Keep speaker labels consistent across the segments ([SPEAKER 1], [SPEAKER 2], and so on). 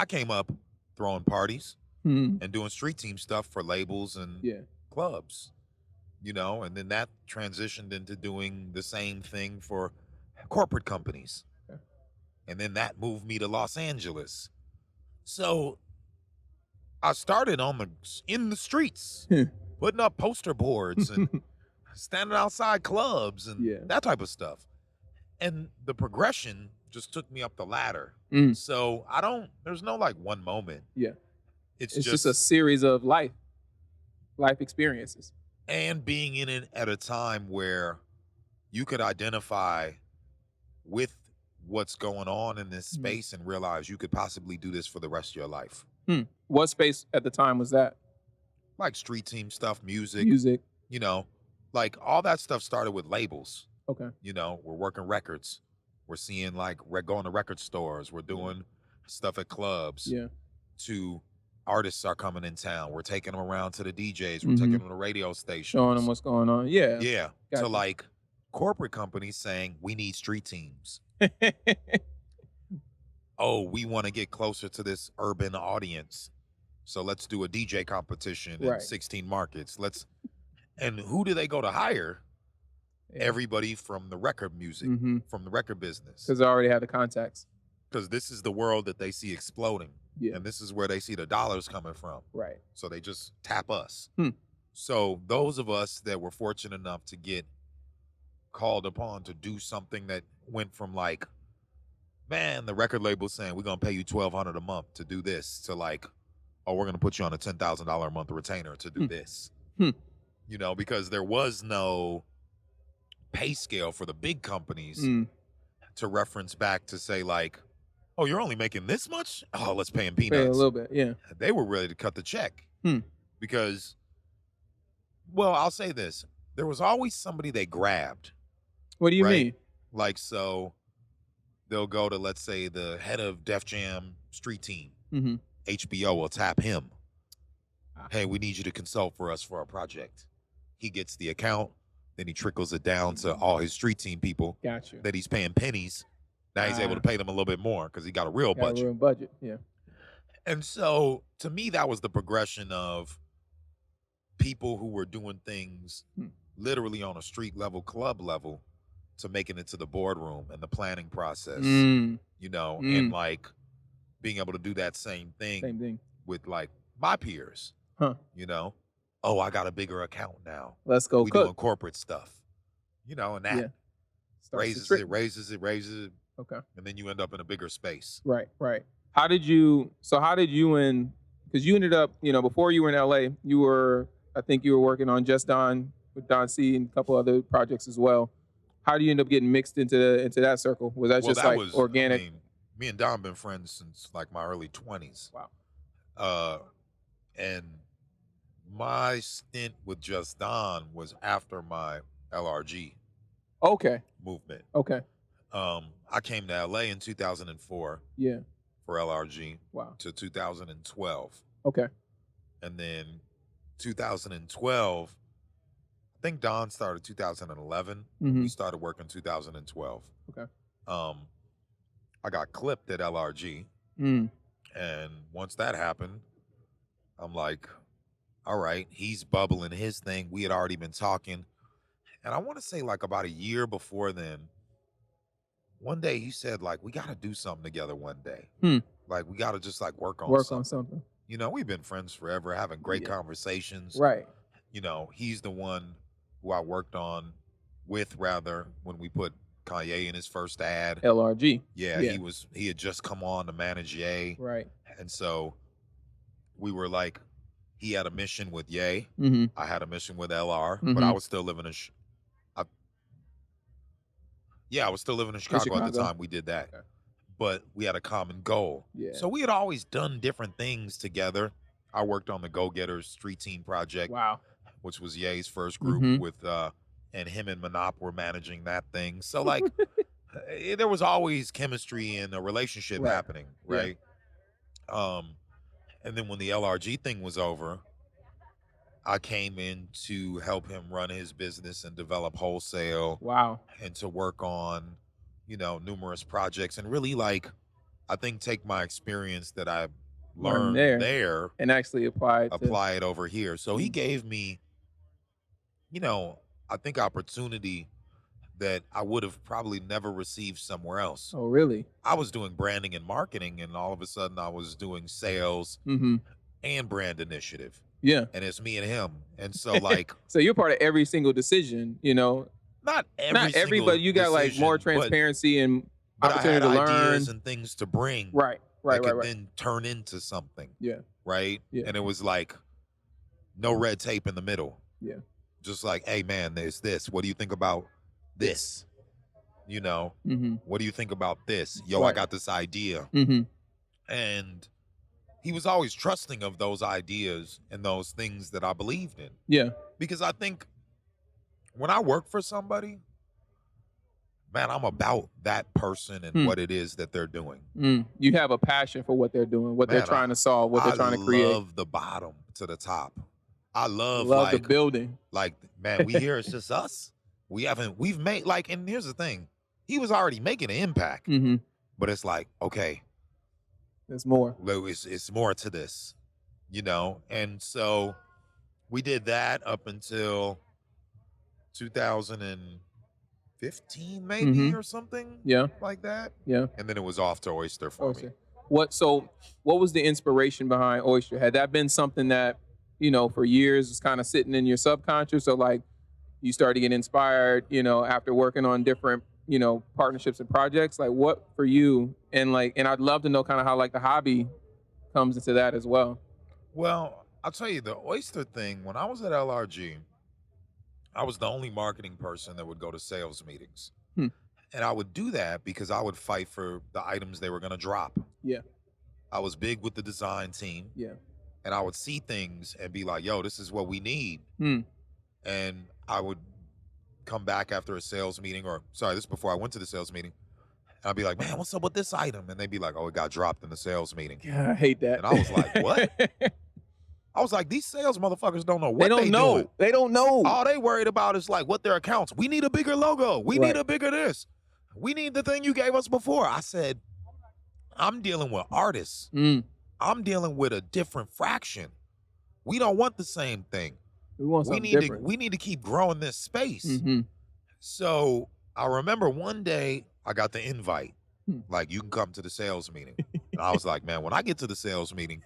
[SPEAKER 1] I came up throwing parties
[SPEAKER 2] Hmm.
[SPEAKER 1] and doing street team stuff for labels and
[SPEAKER 2] Yeah.
[SPEAKER 1] clubs, and then that transitioned into doing the same thing for corporate companies.
[SPEAKER 2] Okay.
[SPEAKER 1] And then that moved me to Los Angeles. So I started in the streets, putting up poster boards and standing outside clubs and
[SPEAKER 2] Yeah.
[SPEAKER 1] that type of stuff. And the progression just took me up the ladder.
[SPEAKER 2] Mm.
[SPEAKER 1] So there's no like one moment.
[SPEAKER 2] Yeah.
[SPEAKER 1] It's
[SPEAKER 2] just a series of life experiences.
[SPEAKER 1] And being in it at a time where you could identify with what's going on in this space and realize you could possibly do this for the rest of your life.
[SPEAKER 2] What space at the time was that?
[SPEAKER 1] Like street team stuff, music, like all that stuff started with labels.
[SPEAKER 2] Okay.
[SPEAKER 1] We're working records. We're seeing like we're going to record stores. We're doing stuff at clubs.
[SPEAKER 2] Yeah.
[SPEAKER 1] To artists are coming in town. We're taking them around to the DJs. We're taking them to radio stations.
[SPEAKER 2] Showing them what's going on. Yeah.
[SPEAKER 1] Yeah.
[SPEAKER 2] Gotcha.
[SPEAKER 1] To like corporate companies saying we need street teams. Oh, we want to get closer to this urban audience. So let's do a DJ competition in 16 markets. And who do they go to hire? Yeah. Everybody from the record music, from the record business.
[SPEAKER 2] Because they already have the contacts.
[SPEAKER 1] Because this is the world that they see exploding.
[SPEAKER 2] Yeah.
[SPEAKER 1] And this is where they see the dollars coming from.
[SPEAKER 2] Right.
[SPEAKER 1] So they just tap us. So those of us that were fortunate enough to get called upon to do something that went from like, man, the record label saying we're gonna pay you $1,200 a month to do this, to like, oh, we're gonna put you on a $10,000 a month retainer to do this. Because there was no pay scale for the big companies to reference back to say like, oh, you're only making this much? Oh, let's pay him peanuts.
[SPEAKER 2] Pay a little bit, yeah.
[SPEAKER 1] They were ready to cut the check because, well, I'll say this: there was always somebody they grabbed.
[SPEAKER 2] What do you mean?
[SPEAKER 1] Like, so they'll go to, let's say, the head of Def Jam street team. HBO will tap him. Hey, we need you to consult for us for our project. He gets the account, then he trickles it down to all his street team people.
[SPEAKER 2] Got you.
[SPEAKER 1] That he's paying pennies. Now he's able to pay them a little bit more because he got a real budget.
[SPEAKER 2] A real budget, yeah.
[SPEAKER 1] And so, to me, that was the progression of people who were doing things literally on a street level, club level, to making it to the boardroom and the planning process, and like being able to do that same thing with like my peers, oh, I got a bigger account now.
[SPEAKER 2] Let's go.
[SPEAKER 1] We doing corporate stuff, and that raises it.
[SPEAKER 2] Okay.
[SPEAKER 1] And then you end up in a bigger space.
[SPEAKER 2] Right. How did you because you ended up, before you were in LA, I think you were working on Just Don with Don C and a couple other projects as well. How do you end up getting mixed into that circle? Was that was organic?
[SPEAKER 1] I mean, me and Don been friends since like my early 20s.
[SPEAKER 2] Wow.
[SPEAKER 1] And my stint with Just Don was after my LRG movement.
[SPEAKER 2] Okay.
[SPEAKER 1] I came to LA in 2004.
[SPEAKER 2] Yeah.
[SPEAKER 1] For LRG.
[SPEAKER 2] Wow.
[SPEAKER 1] To 2012.
[SPEAKER 2] Okay.
[SPEAKER 1] And then 2012, I think Don started 2011. We started working 2012.
[SPEAKER 2] Okay.
[SPEAKER 1] I got clipped at LRG. And once that happened, I'm like, all right, he's bubbling his thing. We had already been talking. And I want to say like about a year before then, one day he said like, we got to do something together one day. Like we got to just like work on something. We've been friends forever, having great conversations.
[SPEAKER 2] Right.
[SPEAKER 1] He's the one who I worked on with when we put Kanye in his first ad.
[SPEAKER 2] LRG.
[SPEAKER 1] Yeah. He had just come on to manage Ye.
[SPEAKER 2] Right.
[SPEAKER 1] And so we were like, he had a mission with Ye. I had a mission with LR, but I was still living in I was still living in Chicago at the time we did that. Okay. But we had a common goal. Yeah. So we had always done different things together. I worked on the Go Getters Street Team project.
[SPEAKER 2] Wow.
[SPEAKER 1] Which was Ye's first group with and him and Monop were managing that thing. So like there was always chemistry and a relationship happening, right? Yeah. And then when the LRG thing was over, I came in to help him run his business and develop wholesale.
[SPEAKER 2] Wow.
[SPEAKER 1] And to work on, numerous projects and really like I think take my experience that I
[SPEAKER 2] Learn
[SPEAKER 1] learned
[SPEAKER 2] there
[SPEAKER 1] there,
[SPEAKER 2] and actually apply it to.
[SPEAKER 1] apply it over here. So he gave me, I think opportunity that I would have probably never received somewhere else.
[SPEAKER 2] Oh, really?
[SPEAKER 1] I was doing branding and marketing, and all of a sudden I was doing sales and brand initiative.
[SPEAKER 2] Yeah.
[SPEAKER 1] And it's me and him. And so like
[SPEAKER 2] So you're part of every single decision,
[SPEAKER 1] not every
[SPEAKER 2] but you got like more transparency and
[SPEAKER 1] but I
[SPEAKER 2] opportunity
[SPEAKER 1] had
[SPEAKER 2] to learn.
[SPEAKER 1] ideas and things to bring
[SPEAKER 2] Right.
[SPEAKER 1] that could then turn into something.
[SPEAKER 2] Yeah.
[SPEAKER 1] Right?
[SPEAKER 2] Yeah.
[SPEAKER 1] And it was like no red tape in the middle.
[SPEAKER 2] Yeah.
[SPEAKER 1] Just like, hey man, there's this. What do you think about this? What do you think about this? Yo, I got this idea. And he was always trusting of those ideas and those things that I believed in.
[SPEAKER 2] Yeah.
[SPEAKER 1] Because I think when I work for somebody, man, I'm about that person and what it is that they're doing.
[SPEAKER 2] You have a passion for what they're doing, what they're trying to solve, what they're trying to create.
[SPEAKER 1] I love the bottom to the top. I love
[SPEAKER 2] the building.
[SPEAKER 1] Like, man, we here, it's just us. We've made, like, and here's the thing. He was already making an impact. But it's like, okay.
[SPEAKER 2] There's more.
[SPEAKER 1] It's more to this, And so we did that up until 2015 maybe or something.
[SPEAKER 2] Yeah.
[SPEAKER 1] Like that.
[SPEAKER 2] Yeah.
[SPEAKER 1] And then it was off to Oyster for me.
[SPEAKER 2] What was the inspiration behind Oyster? Had that been something that, for years was kind of sitting in your subconscious, or like you started to get inspired, after working on different, partnerships and projects? Like what for you? And I'd love to know kind of how like the hobby comes into that as well.
[SPEAKER 1] Well, I'll tell you, the Oyster thing, when I was at LRG, I was the only marketing person that would go to sales meetings. And I would do that because I would fight for the items they were going to drop.
[SPEAKER 2] Yeah.
[SPEAKER 1] I was big with the design team.
[SPEAKER 2] Yeah.
[SPEAKER 1] And I would see things and be like, yo, this is what we need. And I would come back after a sales meeting, this is before I went to the sales meeting. And I'd be like, man, what's up with this item? And they'd be like, oh, it got dropped in the sales meeting.
[SPEAKER 2] Yeah, I hate that.
[SPEAKER 1] And I was like, what? I was like, these sales motherfuckers don't know what they
[SPEAKER 2] know.
[SPEAKER 1] doing.
[SPEAKER 2] They don't know.
[SPEAKER 1] All they worried about is like what their accounts. We need a bigger logo. We need a bigger this. We need the thing you gave us before. I said, I'm dealing with artists. I'm dealing with a different fraction. We don't want the same thing.
[SPEAKER 2] We want something different.
[SPEAKER 1] We need to keep growing this space. So I remember one day I got the invite, like, you can come to the sales meeting. And I was like, man, when I get to the sales meeting,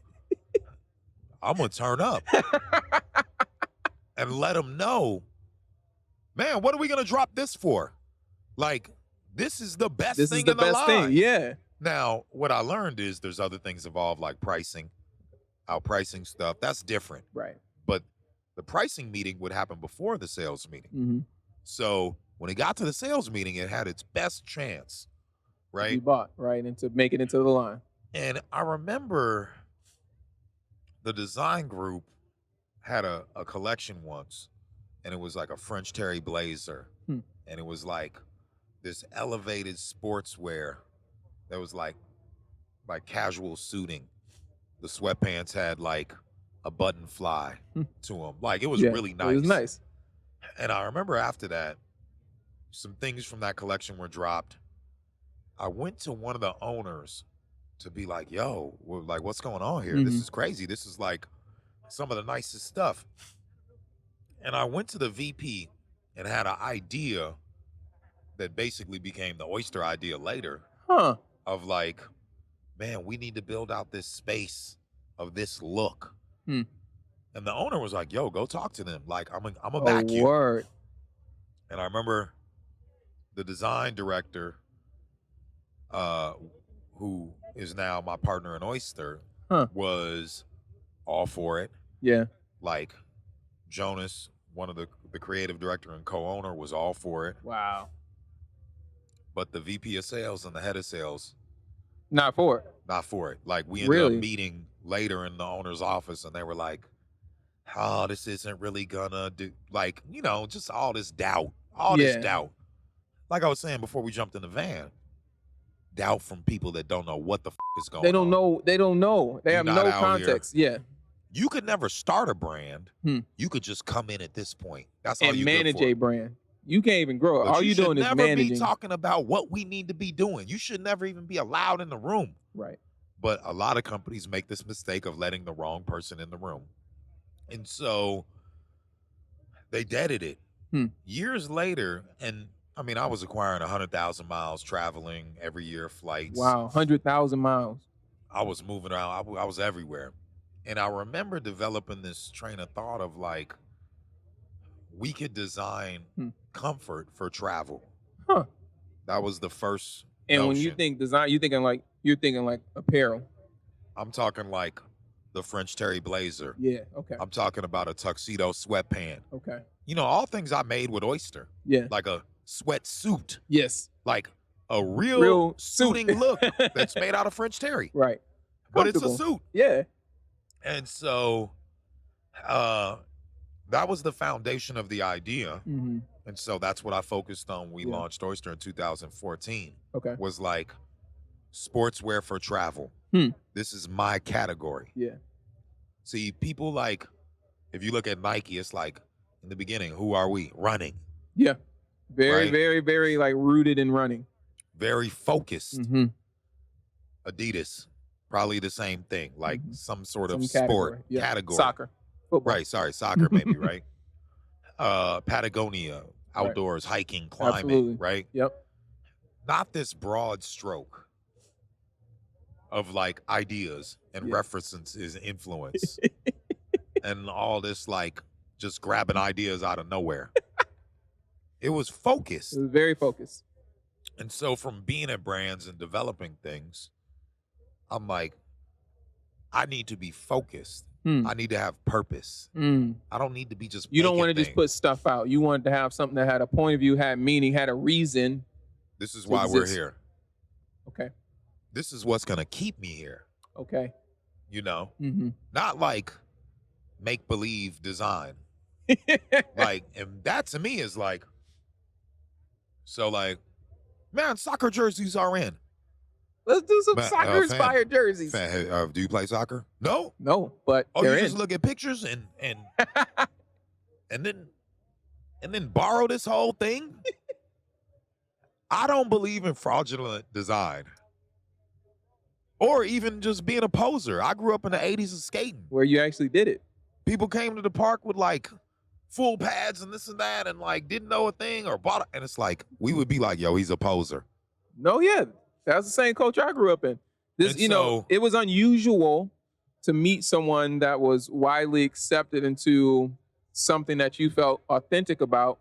[SPEAKER 1] I'm going to turn up and let them know, man, what are we going to drop this for? Like, this is the best thing in the line.
[SPEAKER 2] Yeah.
[SPEAKER 1] Now, what I learned is there's other things involved, like pricing, outpricing stuff. That's different.
[SPEAKER 2] Right.
[SPEAKER 1] But the pricing meeting would happen before the sales meeting. So when it got to the sales meeting, it had its best chance, right?
[SPEAKER 2] You bought, right, and to make it into the line.
[SPEAKER 1] And I remember the design group had a collection once, and it was like a French Terry blazer. And it was like this elevated sportswear that was like casual suiting. The sweatpants had like a button fly to them. Like, it was really nice.
[SPEAKER 2] It was nice.
[SPEAKER 1] And I remember after that, some things from that collection were dropped. I went to one of the owners to be like, yo, like, what's going on here? This is crazy. This is like some of the nicest stuff. And I went to the VP and had an idea that basically became the Oyster idea later. Of like, man, we need to build out this space of this look. And the owner was like, yo, go talk to them. Like, I'm a back you.
[SPEAKER 2] Word.
[SPEAKER 1] And I remember the design director, who is now my partner in Oyster, was all for it.
[SPEAKER 2] Yeah.
[SPEAKER 1] Like, Jonas, one of the creative director and co-owner, was all for it.
[SPEAKER 2] Wow.
[SPEAKER 1] But the VP of sales and the head of sales,
[SPEAKER 2] not for it.
[SPEAKER 1] Not for it. Like, we ended up meeting later in the owner's office, and they were like, oh, this isn't really gonna do, like, just all this doubt. This doubt. Like I was saying before we jumped in the van, doubt from people that don't know what the is going on.
[SPEAKER 2] They don't know. They don't know. They have no context. Yeah.
[SPEAKER 1] You could never start a brand. You could just come in at this point. That's all you
[SPEAKER 2] manage a brand. You can't even grow it.
[SPEAKER 1] But
[SPEAKER 2] All
[SPEAKER 1] you
[SPEAKER 2] you're
[SPEAKER 1] should
[SPEAKER 2] doing is
[SPEAKER 1] never be
[SPEAKER 2] managing.
[SPEAKER 1] talking about what we need to be doing. You should never even be allowed in the room.
[SPEAKER 2] Right.
[SPEAKER 1] But a lot of companies make this mistake of letting the wrong person in the room. And so they deaded it. Years later, and I mean, I was acquiring 100,000 miles traveling every year, flights.
[SPEAKER 2] Wow, 100,000 miles.
[SPEAKER 1] I was moving around. I was everywhere. And I remember developing this train of thought of like, we could design comfort for travel.
[SPEAKER 2] Huh.
[SPEAKER 1] That was the first
[SPEAKER 2] And
[SPEAKER 1] notion.
[SPEAKER 2] when you think design, you're thinking like apparel.
[SPEAKER 1] I'm talking like the French Terry blazer.
[SPEAKER 2] Yeah, okay.
[SPEAKER 1] I'm talking about a tuxedo sweatpant.
[SPEAKER 2] Okay.
[SPEAKER 1] You know, all things I made with Oyster.
[SPEAKER 2] Yeah.
[SPEAKER 1] Like a sweatsuit.
[SPEAKER 2] Yes.
[SPEAKER 1] Like a real suiting look that's made out of French Terry.
[SPEAKER 2] Right.
[SPEAKER 1] But it's a suit.
[SPEAKER 2] Yeah.
[SPEAKER 1] And so that was the foundation of the idea.
[SPEAKER 2] Mm-hmm.
[SPEAKER 1] And so that's what I focused on. We launched Oyster in 2014.
[SPEAKER 2] Okay.
[SPEAKER 1] Was like sportswear for travel. This is my category.
[SPEAKER 2] Yeah.
[SPEAKER 1] See, people like, if you look at Nike, it's like, in the beginning, who are we? Running.
[SPEAKER 2] Yeah. Very,
[SPEAKER 1] right?
[SPEAKER 2] very, very like rooted in running.
[SPEAKER 1] Very focused.
[SPEAKER 2] Mm-hmm.
[SPEAKER 1] Adidas, probably the same thing, like some sort of
[SPEAKER 2] category.
[SPEAKER 1] sport category.
[SPEAKER 2] Soccer. Football.
[SPEAKER 1] Right, sorry, soccer maybe, right? Patagonia, outdoors, hiking, climbing,
[SPEAKER 2] Absolutely.
[SPEAKER 1] right?
[SPEAKER 2] Yep.
[SPEAKER 1] Not this broad stroke of like ideas and references, influence, and all this like just grabbing ideas out of nowhere. It was focused.
[SPEAKER 2] It was very focused.
[SPEAKER 1] And so from being at brands and developing things, I'm like, I need to be focused. I need to have purpose. I don't need to be just.
[SPEAKER 2] You don't want to just put stuff out. You want to have something that had a point of view, had meaning, had a reason.
[SPEAKER 1] This is why we're here.
[SPEAKER 2] Okay.
[SPEAKER 1] This is what's going to keep me here.
[SPEAKER 2] Okay.
[SPEAKER 1] You know, not like make believe design. Like, and that to me is like, so like, man, soccer jerseys are in.
[SPEAKER 2] Let's do some soccer-inspired jerseys.
[SPEAKER 1] Do you play soccer? No.
[SPEAKER 2] No, but
[SPEAKER 1] you just look at pictures and and then borrow this whole thing? I don't believe in fraudulent design. Or even just being a poser. I grew up in the 80s of skating.
[SPEAKER 2] Where you actually did it.
[SPEAKER 1] People came to the park with like full pads and this and that and like didn't know a thing or bought it. And it's like, we would be like, yo, he's a poser.
[SPEAKER 2] No, yeah. That's the same culture I grew up in. This,
[SPEAKER 1] And so-
[SPEAKER 2] it was unusual to meet someone that was widely accepted into something that you felt authentic about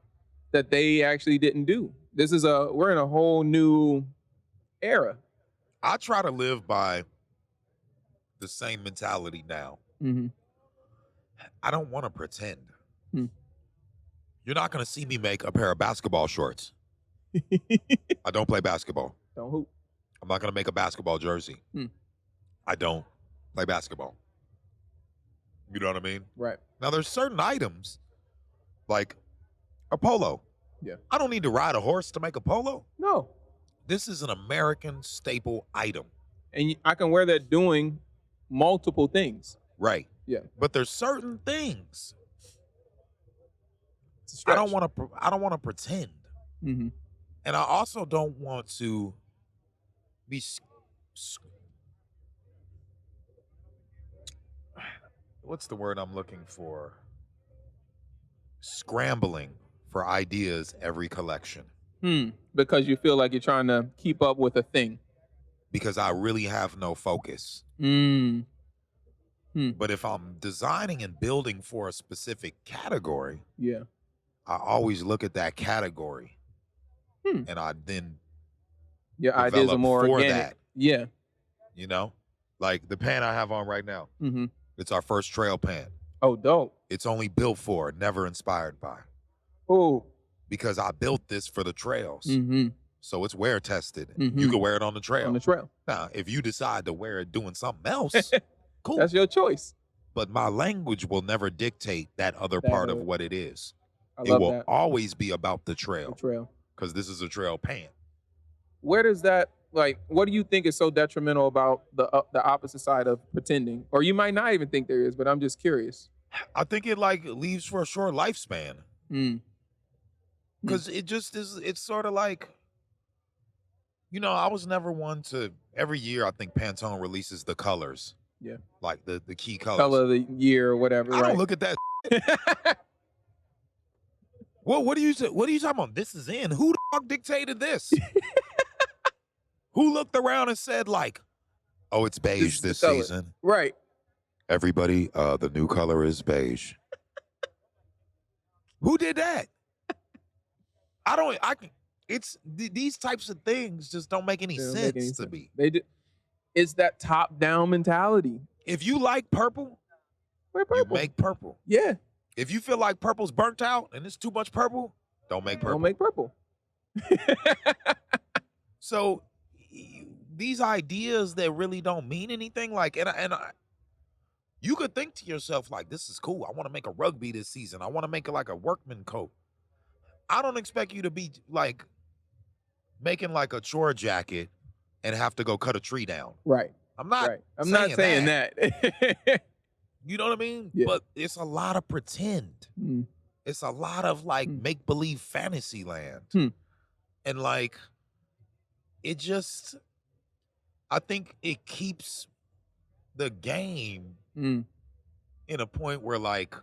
[SPEAKER 2] that they actually didn't do. We're in a whole new era.
[SPEAKER 1] I try to live by the same mentality now. I don't want to pretend. You're not going to see me make a pair of basketball shorts. I don't play basketball.
[SPEAKER 2] Don't hoop.
[SPEAKER 1] I'm not going to make a basketball jersey. I don't play basketball. You know what I mean?
[SPEAKER 2] Right.
[SPEAKER 1] Now, there's certain items, like a polo.
[SPEAKER 2] Yeah.
[SPEAKER 1] I don't need to ride a horse to make a polo.
[SPEAKER 2] No.
[SPEAKER 1] This is an American staple item.
[SPEAKER 2] And I can wear that doing multiple things.
[SPEAKER 1] Right.
[SPEAKER 2] Yeah.
[SPEAKER 1] But there's certain things
[SPEAKER 2] It's a stretch.
[SPEAKER 1] I don't want to pretend. And I also don't want to be what's the word I'm looking for? Scrambling for ideas every collection.
[SPEAKER 2] Because you feel like you're trying to keep up with a thing.
[SPEAKER 1] Because I really have no focus. But if I'm designing and building for a specific category, I always look at that category. And I then
[SPEAKER 2] your ideas are more organic.
[SPEAKER 1] That.
[SPEAKER 2] Yeah.
[SPEAKER 1] You know? Like the pant I have on right now. It's our first trail pant.
[SPEAKER 2] Oh, dope.
[SPEAKER 1] It's only built for, never inspired by.
[SPEAKER 2] Oh.
[SPEAKER 1] Because I built this for the trails. So it's wear tested. You can wear it on the trail.
[SPEAKER 2] On the trail.
[SPEAKER 1] Now, if you decide to wear it doing something else, cool.
[SPEAKER 2] That's your choice.
[SPEAKER 1] But my language will never dictate that other part of what it is.
[SPEAKER 2] I
[SPEAKER 1] It
[SPEAKER 2] love
[SPEAKER 1] will
[SPEAKER 2] that.
[SPEAKER 1] always be about the trail.
[SPEAKER 2] The trail.
[SPEAKER 1] Because this is a trail pant.
[SPEAKER 2] Where does that, like, what do you think is so detrimental about the opposite side of pretending? Or you might not even think there is, but I'm just curious.
[SPEAKER 1] I think it like leaves for a short lifespan. Because it just is, it's sort of like, I was never one to, every year I think Pantone releases the colors.
[SPEAKER 2] Yeah.
[SPEAKER 1] Like the key colors.
[SPEAKER 2] Color of the year or whatever,
[SPEAKER 1] I
[SPEAKER 2] right?
[SPEAKER 1] don't look at that. Well, what are you talking about? This is in. Who the fuck dictated this? Who looked around and said like, oh, it's beige this season.
[SPEAKER 2] Right.
[SPEAKER 1] Everybody, the new color is beige. Who did that? These types of things just don't make any sense to me.
[SPEAKER 2] They do. It's that top-down mentality.
[SPEAKER 1] If you like purple,
[SPEAKER 2] wear purple.
[SPEAKER 1] You make purple.
[SPEAKER 2] Yeah.
[SPEAKER 1] If you feel like purple's burnt out and it's too much purple, don't make purple.
[SPEAKER 2] Don't make purple.
[SPEAKER 1] So these ideas that really don't mean anything, like, you could think to yourself like, this is cool. I want to make a rugby this season. I want to make it like a workman coat. I don't expect you to be like making like a chore jacket and have to go cut a tree down.
[SPEAKER 2] Right.
[SPEAKER 1] I'm not
[SPEAKER 2] saying that.
[SPEAKER 1] You know what I mean?
[SPEAKER 2] Yeah.
[SPEAKER 1] But it's a lot of pretend. It's a lot of like make-believe fantasy land. And like, it just, I think it keeps the game in a point where like,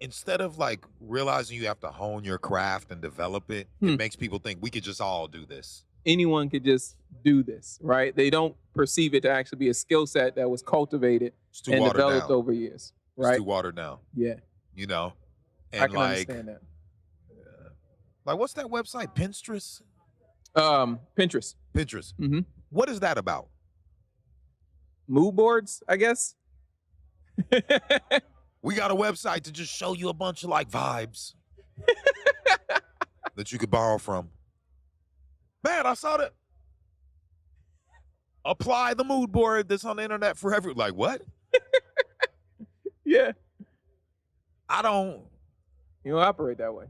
[SPEAKER 1] instead of like realizing you have to hone your craft and develop it, it makes people think we could just all do this.
[SPEAKER 2] Anyone could just do this, right? They don't perceive it to actually be a skill set that was cultivated and developed over years, right?
[SPEAKER 1] It's too watered down.
[SPEAKER 2] Yeah.
[SPEAKER 1] And
[SPEAKER 2] I can understand that.
[SPEAKER 1] Like, what's that website? Pinterest?
[SPEAKER 2] Pinterest.
[SPEAKER 1] Pinterest. What is that about?
[SPEAKER 2] Mood boards, I guess.
[SPEAKER 1] We got a website to just show you a bunch of like vibes that you could borrow from. Man, I saw that. Apply the mood board that's on the internet for everyone. Like, what?
[SPEAKER 2] Yeah.
[SPEAKER 1] You
[SPEAKER 2] don't operate that way.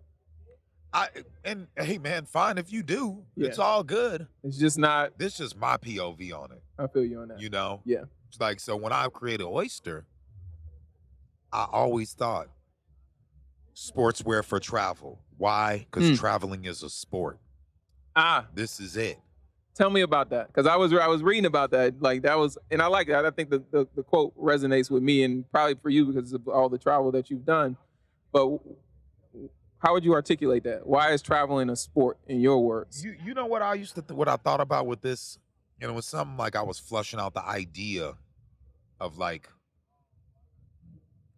[SPEAKER 1] And hey, man, fine if you do.
[SPEAKER 2] Yeah.
[SPEAKER 1] It's all good.
[SPEAKER 2] It's just not.
[SPEAKER 1] This is just my POV on it.
[SPEAKER 2] I feel you on that. Yeah.
[SPEAKER 1] It's like, so when I created Oyster, I always thought sportswear for travel. Why? Because traveling is a sport. This is it.
[SPEAKER 2] Tell me about that, because I was reading about that. Like, that was, and I like that. I think the quote resonates with me, and probably for you because of all the travel that you've done. But how would you articulate that? Why is traveling a sport in your words?
[SPEAKER 1] You know what I used to what I thought about with this, and it was something like I was flushing out the idea of like,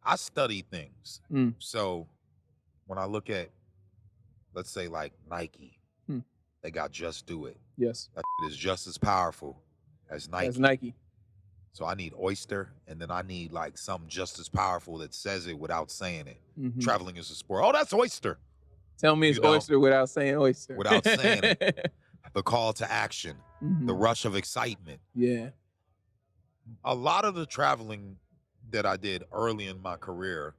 [SPEAKER 1] I study things. So when I look at, let's say like Nike, they got Just Do It.
[SPEAKER 2] Yes.
[SPEAKER 1] That is just as powerful as Nike. So I need Oyster, and then I need like something just as powerful that says it without saying it. Traveling is a sport. Oh, that's Oyster.
[SPEAKER 2] Tell me it's Oyster without saying Oyster.
[SPEAKER 1] Without saying it. The call to action, the rush of excitement.
[SPEAKER 2] Yeah.
[SPEAKER 1] A lot of the traveling that I did early in my career,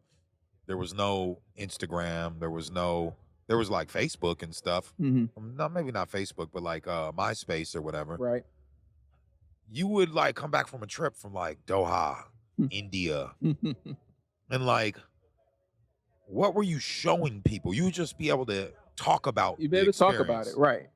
[SPEAKER 1] there was no Instagram, there was like Facebook and stuff. No, maybe not Facebook, but like MySpace or whatever.
[SPEAKER 2] Right.
[SPEAKER 1] You would like come back from a trip from like Doha, India, and like, what were you showing people? You would just be able to talk about.
[SPEAKER 2] You'd be able to talk about it, right?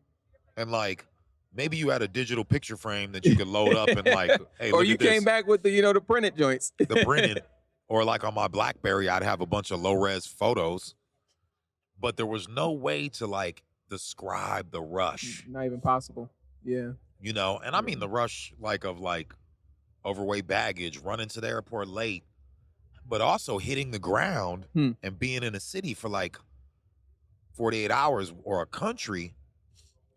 [SPEAKER 1] And like, maybe you had a digital picture frame that you could load up and like, hey,
[SPEAKER 2] or
[SPEAKER 1] look
[SPEAKER 2] you
[SPEAKER 1] at this.
[SPEAKER 2] came back with the printed joints.
[SPEAKER 1] The printed, or like on my BlackBerry, I'd have a bunch of low res photos. But there was no way to like describe the rush.
[SPEAKER 2] Not even possible. Yeah.
[SPEAKER 1] And I mean the rush like of like overweight baggage, running to the airport late, but also hitting the ground and being in a city for like 48 hours or a country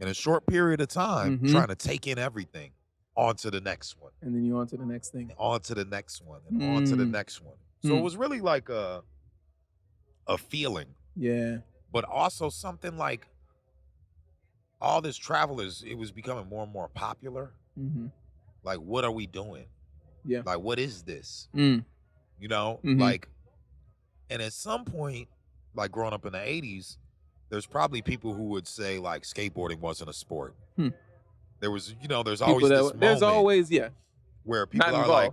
[SPEAKER 1] in a short period of time, trying to take in everything, on to the next one.
[SPEAKER 2] And then you on to the next thing.
[SPEAKER 1] On to the next one, and on to the next one. So it was really like a feeling.
[SPEAKER 2] Yeah.
[SPEAKER 1] But also something like all this travel it was becoming more and more popular. Like, what are we doing?
[SPEAKER 2] Yeah.
[SPEAKER 1] Like, what is this?
[SPEAKER 2] Mm-hmm.
[SPEAKER 1] Like, and at some point, like growing up in the 80s, there's probably people who would say like skateboarding wasn't a sport. There was, there's always this moment.
[SPEAKER 2] There's always,
[SPEAKER 1] where people are
[SPEAKER 2] like,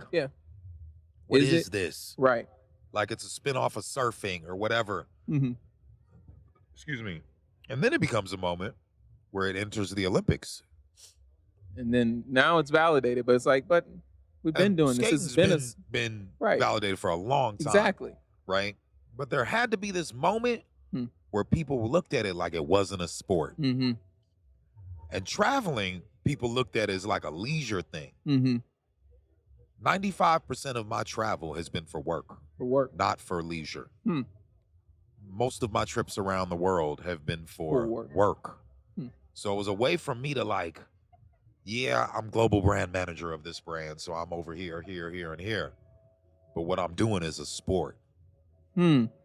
[SPEAKER 1] what is this?
[SPEAKER 2] Right.
[SPEAKER 1] Like it's a spin-off of surfing or whatever. Excuse me. And then it becomes a moment where it enters the Olympics.
[SPEAKER 2] And then now it's validated, but it's like, but we've been
[SPEAKER 1] And
[SPEAKER 2] doing this. This has
[SPEAKER 1] been
[SPEAKER 2] right.
[SPEAKER 1] validated for a long time.
[SPEAKER 2] Exactly.
[SPEAKER 1] Right? But there had to be this moment
[SPEAKER 2] Hmm.
[SPEAKER 1] where people looked at it like it wasn't a sport.
[SPEAKER 2] Mm-hmm.
[SPEAKER 1] And traveling, people looked at it as like a leisure thing.
[SPEAKER 2] Mm-hmm.
[SPEAKER 1] 95% of my travel has been for work.
[SPEAKER 2] For work.
[SPEAKER 1] Not for leisure.
[SPEAKER 2] Hmm.
[SPEAKER 1] Most of my trips around the world have been for work.
[SPEAKER 2] Hmm.
[SPEAKER 1] So it was a way for me to like, yeah, I'm global brand manager of this brand, so I'm over here, here, here, and here. But what I'm doing is a sport.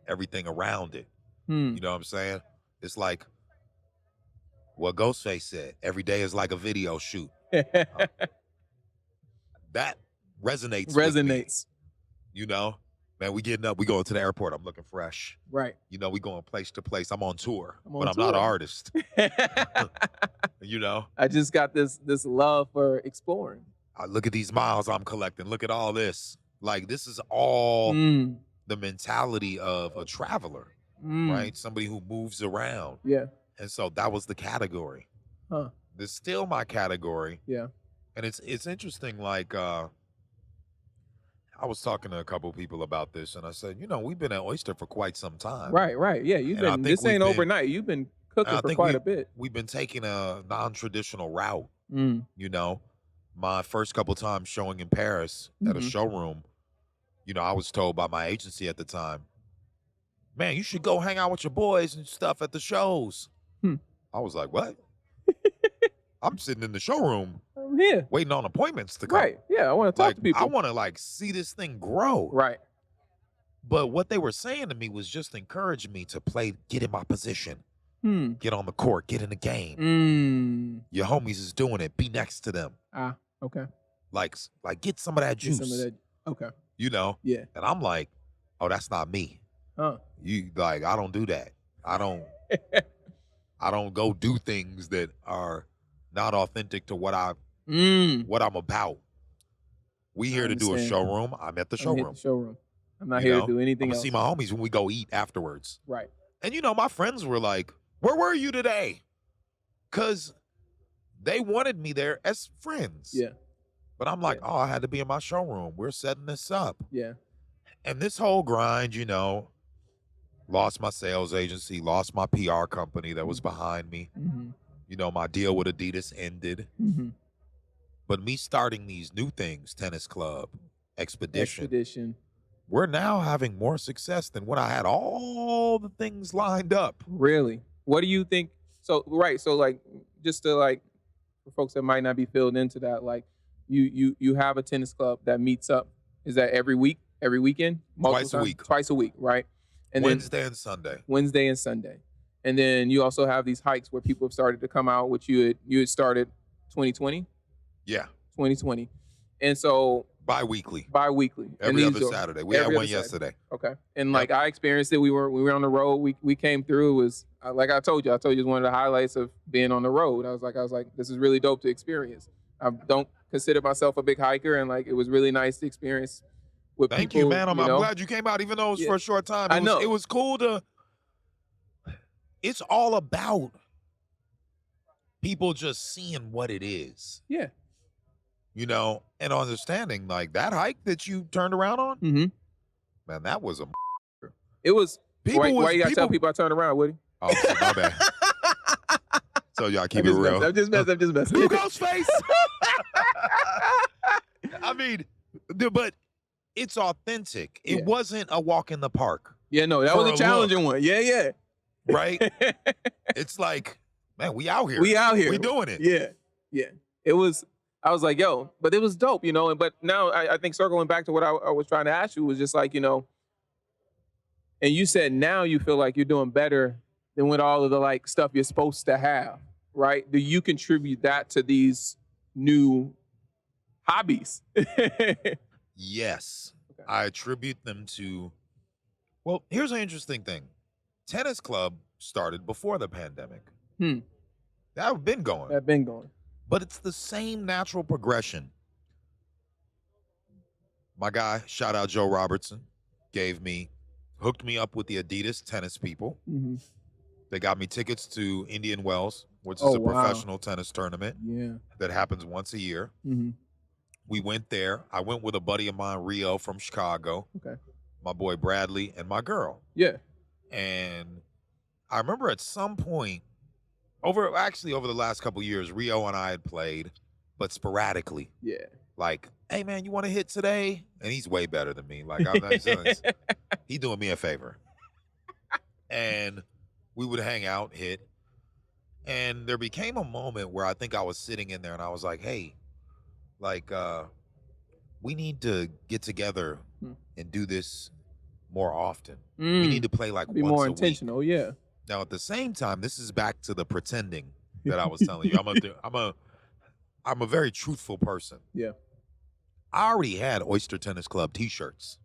[SPEAKER 1] Everything around it. You know what I'm saying? It's like what Ghostface said, every day is like a video shoot. That resonates with me. You know? Man, we getting up, we going to the airport. I'm looking fresh.
[SPEAKER 2] Right.
[SPEAKER 1] You know, we going place to place. I'm on tour, but I'm not an artist. You know?
[SPEAKER 2] I just got this love for exploring.
[SPEAKER 1] Look at these miles I'm collecting. Look at all this. Like, this is all the mentality of a traveler, right? Somebody who moves around.
[SPEAKER 2] Yeah.
[SPEAKER 1] And so that was the category.
[SPEAKER 2] Huh.
[SPEAKER 1] It's still my category.
[SPEAKER 2] Yeah.
[SPEAKER 1] And it's interesting, like, I was talking to a couple of people about this, and I said, you know, we've been at Oyster for quite some time.
[SPEAKER 2] Right. Yeah, this ain't overnight. You've been cooking for quite a bit.
[SPEAKER 1] We've been taking a non-traditional route. You know, my first couple times showing in Paris at a showroom, you know, I was told by my agency at the time, man, you should go hang out with your boys and stuff at the shows. I was like, what? I'm sitting in the showroom waiting on appointments to come.
[SPEAKER 2] Right. Yeah, I want to talk to people.
[SPEAKER 1] I want to like see this thing grow.
[SPEAKER 2] Right.
[SPEAKER 1] But what they were saying to me was just encourage me to play, get in my position, get on the court, get in the game. Your homies is doing it. Be next to them.
[SPEAKER 2] Okay.
[SPEAKER 1] Like get some of that juice.
[SPEAKER 2] Get some of that. Okay.
[SPEAKER 1] You know?
[SPEAKER 2] Yeah.
[SPEAKER 1] And I'm like, oh, that's not me. You like, I don't do that. I don't go do things that are not authentic to what I'm about. We here to do a showroom. I'm at the showroom.
[SPEAKER 2] I'm not here to do anything else.
[SPEAKER 1] See my homies when we go eat afterwards.
[SPEAKER 2] Right.
[SPEAKER 1] And you know, my friends were like, where were you today? Because they wanted me there as friends.
[SPEAKER 2] Yeah.
[SPEAKER 1] But I'm like, oh, I had to be in my showroom. We're setting this up.
[SPEAKER 2] Yeah.
[SPEAKER 1] And this whole grind, you know, lost my sales agency, lost my PR company that was behind me. You know, my deal with Adidas ended. But me starting these new things, Tennis Club, Expedition, we're now having more success than when I had all the things lined up.
[SPEAKER 2] Really? What do you think? So, right. So, like, just to, like, for folks that might not be filled into that, like, you have a tennis club that meets up. Is that every week? Every weekend?
[SPEAKER 1] Twice a week.
[SPEAKER 2] Twice a week, right? And
[SPEAKER 1] Wednesday and Sunday.
[SPEAKER 2] Wednesday and Sunday. And then you also have these hikes where people have started to come out, which you had started 2020?
[SPEAKER 1] Yeah.
[SPEAKER 2] 2020. And so
[SPEAKER 1] bi-weekly.
[SPEAKER 2] Every
[SPEAKER 1] other Saturday. We had one yesterday.
[SPEAKER 2] Okay. And like I experienced it. We were on the road. We came through. It was like I told you, it's one of the highlights of being on the road. I was like, this is really dope to experience. I don't consider myself a big hiker, and like it was really nice to experience with people.
[SPEAKER 1] Thank you, man. I'm glad you came out, even though it was for a short time. It was cool to. It's all about people just seeing what it is.
[SPEAKER 2] Yeah.
[SPEAKER 1] You know, and understanding like that hike that you turned around on. Man, that was a.
[SPEAKER 2] It was. Why you gotta tell people I turned around, Woody?
[SPEAKER 1] Oh, my bad. So y'all keep it real.
[SPEAKER 2] I'm just messing.
[SPEAKER 1] Who goes face? I mean, but it's authentic. It wasn't a walk in the park.
[SPEAKER 2] Yeah, no, that was a challenging one. Yeah.
[SPEAKER 1] Right? It's like, man, we out here. We doing it.
[SPEAKER 2] Yeah. It was, I was like, yo, but it was dope, you know? But now I think circling back to what I was trying to ask you was just like, you know, and you said now you feel like you're doing better than with all of the like stuff you're supposed to have, right? Do you contribute that to these new hobbies?
[SPEAKER 1] Yes. Okay. I attribute them to, well, here's an interesting thing. Tennis Club started before the pandemic. That been going. But it's the same natural progression. My guy, shout out Joe Robertson, hooked me up with the Adidas tennis people. They got me tickets to Indian Wells, which is
[SPEAKER 2] Oh,
[SPEAKER 1] a
[SPEAKER 2] wow.
[SPEAKER 1] professional tennis tournament
[SPEAKER 2] Yeah.
[SPEAKER 1] that happens once a year.
[SPEAKER 2] Mm-hmm.
[SPEAKER 1] We went there. I went with a buddy of mine, Rio from Chicago,
[SPEAKER 2] Okay.
[SPEAKER 1] my boy Bradley, and my girl.
[SPEAKER 2] Yeah.
[SPEAKER 1] And I remember at some point, over the last couple years, Rio and I had played, but sporadically.
[SPEAKER 2] Yeah.
[SPEAKER 1] Like, hey man, you want to hit today? And he's way better than me. Like, I'm not he doing me a favor. And we would hang out, hit. And there became a moment where I think I was sitting in there and I was like, hey, like, we need to get together and do this more often. We need to play like
[SPEAKER 2] be
[SPEAKER 1] once
[SPEAKER 2] more
[SPEAKER 1] a
[SPEAKER 2] intentional.
[SPEAKER 1] week.
[SPEAKER 2] Yeah.
[SPEAKER 1] Now, at the same time, this is back to the pretending that I was telling you. I'm a very truthful person.
[SPEAKER 2] Yeah.
[SPEAKER 1] I already had Oyster Tennis Club T-shirts,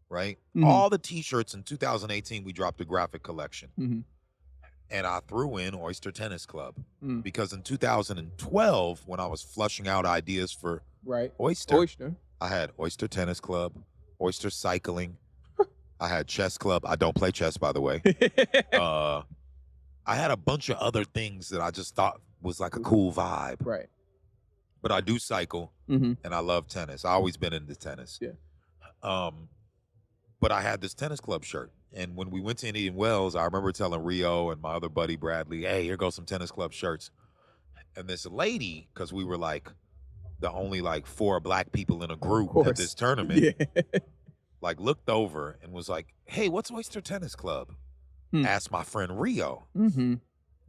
[SPEAKER 1] right?
[SPEAKER 2] Mhm.
[SPEAKER 1] All the T-shirts in 2018, we dropped a graphic collection.
[SPEAKER 2] Mm-hmm.
[SPEAKER 1] And I threw in Oyster Tennis Club
[SPEAKER 2] because
[SPEAKER 1] in 2012, when I was flushing out ideas for Oyster, I had Oyster Tennis Club, Oyster Cycling. I had Chess Club. I don't play chess, by the way. I had a bunch of other things that I just thought was like a cool vibe.
[SPEAKER 2] Right.
[SPEAKER 1] But I do cycle, and I love tennis. I always been into tennis.
[SPEAKER 2] Yeah.
[SPEAKER 1] But I had this tennis club shirt. And when we went to Indian Wells, I remember telling Rio and my other buddy Bradley, hey, here goes some tennis club shirts. And this lady, because we were like the only like 4 black people in a group at this tournament, like looked over and was like, hey, what's Oyster Tennis Club? Asked my friend Rio.
[SPEAKER 2] Mm-hmm.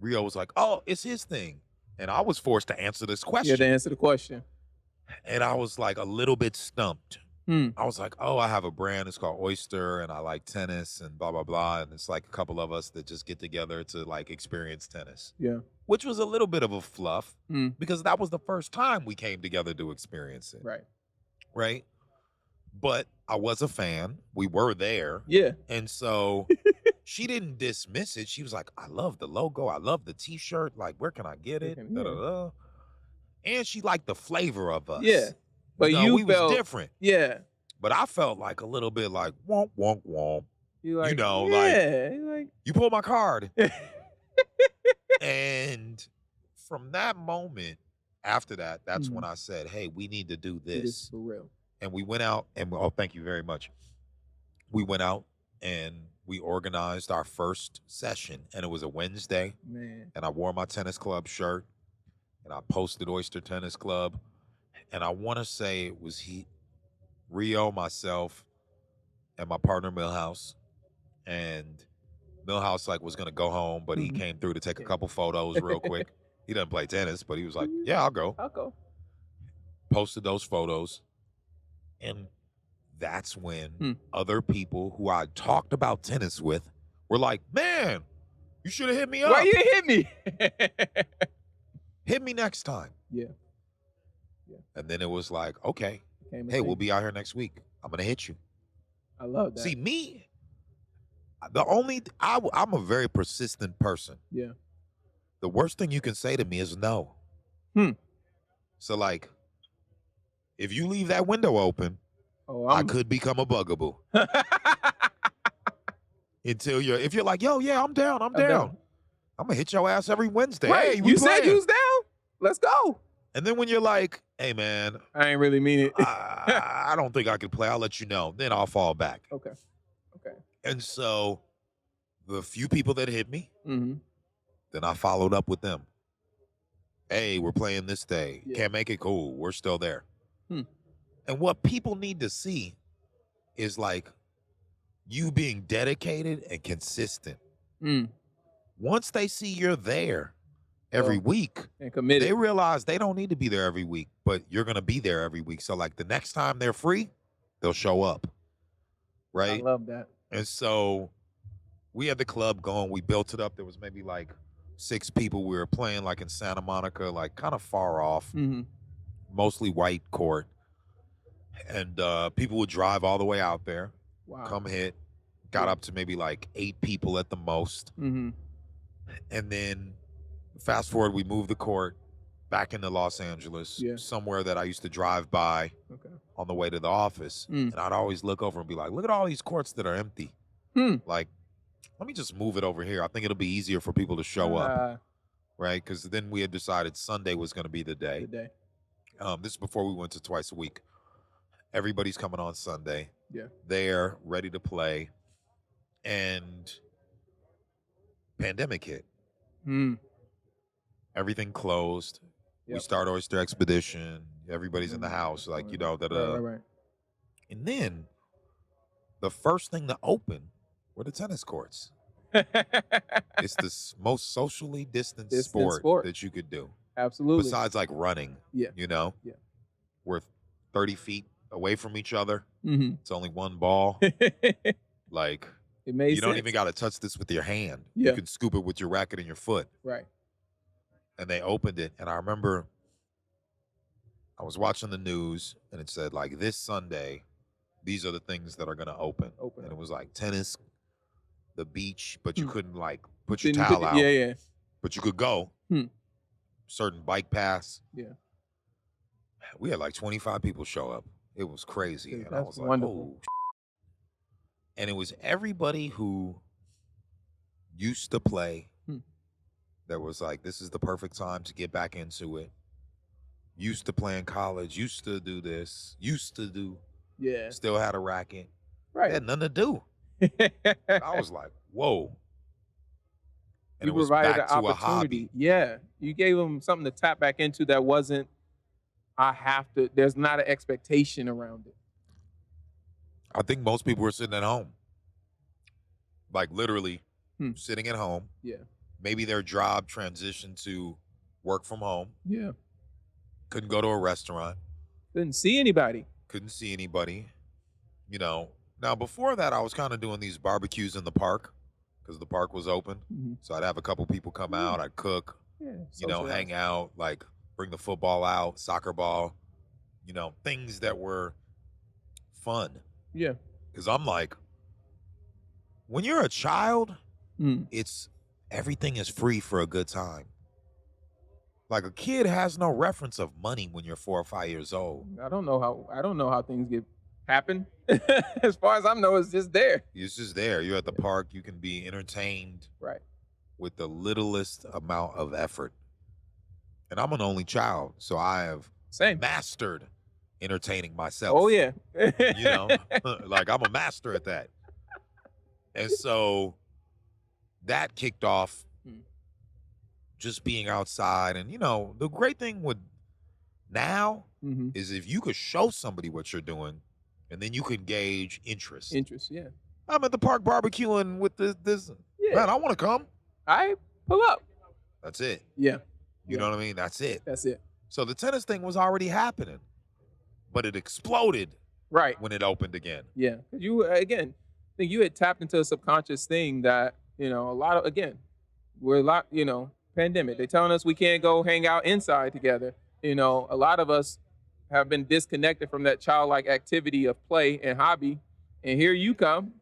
[SPEAKER 1] Rio was like, oh, it's his thing. And I was forced to answer this question.
[SPEAKER 2] Yeah, to answer the question.
[SPEAKER 1] And I was like a little bit stumped. I was like, oh, I have a brand. It's called Oyster, and I like tennis and blah, blah, blah. And it's like a couple of us that just get together to like experience tennis.
[SPEAKER 2] Yeah.
[SPEAKER 1] Which was a little bit of a fluff because that was the first time we came together to experience it.
[SPEAKER 2] Right.
[SPEAKER 1] Right. But I was a fan. We were there.
[SPEAKER 2] Yeah.
[SPEAKER 1] And so she didn't dismiss it. She was like, I love the logo. I love the T-shirt. Like, where can I get it? And she liked the flavor of us.
[SPEAKER 2] Yeah. But we
[SPEAKER 1] was different.
[SPEAKER 2] Yeah.
[SPEAKER 1] But I felt like a little bit like, womp, womp, womp.
[SPEAKER 2] Like,
[SPEAKER 1] like, you pulled my card. And from that moment, after that, that's when I said, hey, we need to do this.
[SPEAKER 2] For real.
[SPEAKER 1] And we went out and, thank you very much. We went out and we organized our first session. And it was a Wednesday.
[SPEAKER 2] Man.
[SPEAKER 1] And I wore my tennis club shirt. And I posted Oyster Tennis Club. And I want to say it was Rio, myself, and my partner Millhouse. And Millhouse like was gonna go home, but he came through to take a couple photos real quick. He doesn't play tennis, but he was like, "Yeah, I'll go." Posted those photos, and that's when other people who I talked about tennis with were like, "Man, you should have hit me up.
[SPEAKER 2] Why you hit me?
[SPEAKER 1] Hit me next time."
[SPEAKER 2] Yeah.
[SPEAKER 1] And then it was like, okay, hey, we'll be out here next week. I'm gonna hit you.
[SPEAKER 2] I love that.
[SPEAKER 1] See, me, I'm a very persistent person.
[SPEAKER 2] Yeah.
[SPEAKER 1] The worst thing you can say to me is no. So like, if you leave that window open, I could become a bugaboo. If you're like, yo, yeah, I'm down. I'm gonna hit your ass every Wednesday.
[SPEAKER 2] Right.
[SPEAKER 1] Hey,
[SPEAKER 2] you said you was down. Let's go.
[SPEAKER 1] And then when you're like, hey, man,
[SPEAKER 2] I ain't really mean it.
[SPEAKER 1] I don't think I can play. I'll let you know. Then I'll fall back.
[SPEAKER 2] Okay.
[SPEAKER 1] And so the few people that hit me, then I followed up with them. Hey, we're playing this day. Yeah. Can't make it, cool. We're still there. And what people need to see is like you being dedicated and consistent. Once they see you're there every week
[SPEAKER 2] and committed,
[SPEAKER 1] they realize they don't need to be there every week, but you're going to be there every week. So like the next time they're free, they'll show up. Right?
[SPEAKER 2] I love that.
[SPEAKER 1] And so we had the club going. We built it up. There was maybe like 6 people. We were playing like in Santa Monica, like kind of far off, mostly white court. And people would drive all the way out there, come hit, got up to maybe like 8 people at the most. And then fast forward, we moved the court back into Los Angeles, somewhere that I used to drive by on the way to the office. And I'd always look over and be like, look at all these courts that are empty. Like, let me just move it over here. I think it'll be easier for people to show up, right? Because then we had decided Sunday was going to be the day. This is before we went to twice a week. Everybody's coming on Sunday.
[SPEAKER 2] Yeah.
[SPEAKER 1] They're ready to play. And pandemic hit. Everything closed. Yep. We start Oyster Expedition. Everybody's in the house, like, you know,
[SPEAKER 2] Right.
[SPEAKER 1] And then the first thing to open were the tennis courts. It's the most socially distant sport that you could do.
[SPEAKER 2] Absolutely.
[SPEAKER 1] Besides like running.
[SPEAKER 2] Yeah.
[SPEAKER 1] You know?
[SPEAKER 2] Yeah.
[SPEAKER 1] We're 30 feet away from each other.
[SPEAKER 2] Mm-hmm.
[SPEAKER 1] It's only one ball. Like,
[SPEAKER 2] it made
[SPEAKER 1] you
[SPEAKER 2] sense.
[SPEAKER 1] don't even got to touch this with your hand.
[SPEAKER 2] Yeah.
[SPEAKER 1] You can scoop it with your racket and your foot.
[SPEAKER 2] Right.
[SPEAKER 1] And they opened it. And I remember I was watching the news and it said, like, this Sunday, these are the things that are going to open. And it was like tennis, the beach, but you couldn't, like, put your towel out.
[SPEAKER 2] Yeah.
[SPEAKER 1] But you could go. Certain bike paths.
[SPEAKER 2] Yeah.
[SPEAKER 1] We had like 25 people show up. It was crazy.
[SPEAKER 2] Dude,
[SPEAKER 1] and I was like,
[SPEAKER 2] wonderful.
[SPEAKER 1] oh. And it was everybody who used to play that was like, this is the perfect time to get back into it. Used to play in college, used to do this, used to do.
[SPEAKER 2] Yeah.
[SPEAKER 1] Still had a racket.
[SPEAKER 2] Right.
[SPEAKER 1] They had nothing to do. I was like, whoa. And
[SPEAKER 2] you
[SPEAKER 1] it was
[SPEAKER 2] provided
[SPEAKER 1] back
[SPEAKER 2] an
[SPEAKER 1] to a
[SPEAKER 2] opportunity.
[SPEAKER 1] hobby.
[SPEAKER 2] Yeah. You gave them something to tap back into that wasn't, there's not an expectation around it.
[SPEAKER 1] I think most people were sitting at home. Like literally sitting at home.
[SPEAKER 2] Yeah.
[SPEAKER 1] Maybe their job transitioned to work from home.
[SPEAKER 2] Yeah.
[SPEAKER 1] Couldn't go to a restaurant.
[SPEAKER 2] Couldn't see anybody.
[SPEAKER 1] You know. Now, before that, I was kind of doing these barbecues in the park because the park was open. So I'd have a couple people come out. I'd cook, you know, hang out, like bring the football out, soccer ball, you know, things that were fun.
[SPEAKER 2] Yeah.
[SPEAKER 1] Because I'm like, when you're a child, everything is free for a good time. Like a kid has no reference of money when you're 4 or 5 years old.
[SPEAKER 2] I don't know how things happen. As far as I know, it's just there.
[SPEAKER 1] It's just there. You're at the park. You can be entertained with the littlest amount of effort. And I'm an only child, so I have mastered entertaining myself.
[SPEAKER 2] Oh, yeah.
[SPEAKER 1] You know, like I'm a master at that. And so that kicked off just being outside. And, you know, the great thing with now is if you could show somebody what you're doing and then you can gauge interest.
[SPEAKER 2] Yeah.
[SPEAKER 1] I'm at the park barbecuing with this.
[SPEAKER 2] Yeah.
[SPEAKER 1] Man, I want to come.
[SPEAKER 2] I pull up.
[SPEAKER 1] That's it.
[SPEAKER 2] Yeah.
[SPEAKER 1] You know what I mean? That's it.
[SPEAKER 2] That's it.
[SPEAKER 1] So the tennis thing was already happening, but it exploded when it opened again.
[SPEAKER 2] Yeah. You, again, I think you had tapped into a subconscious thing that, you know, pandemic. They're telling us we can't go hang out inside together. You know, a lot of us have been disconnected from that childlike activity of play and hobby. And here you come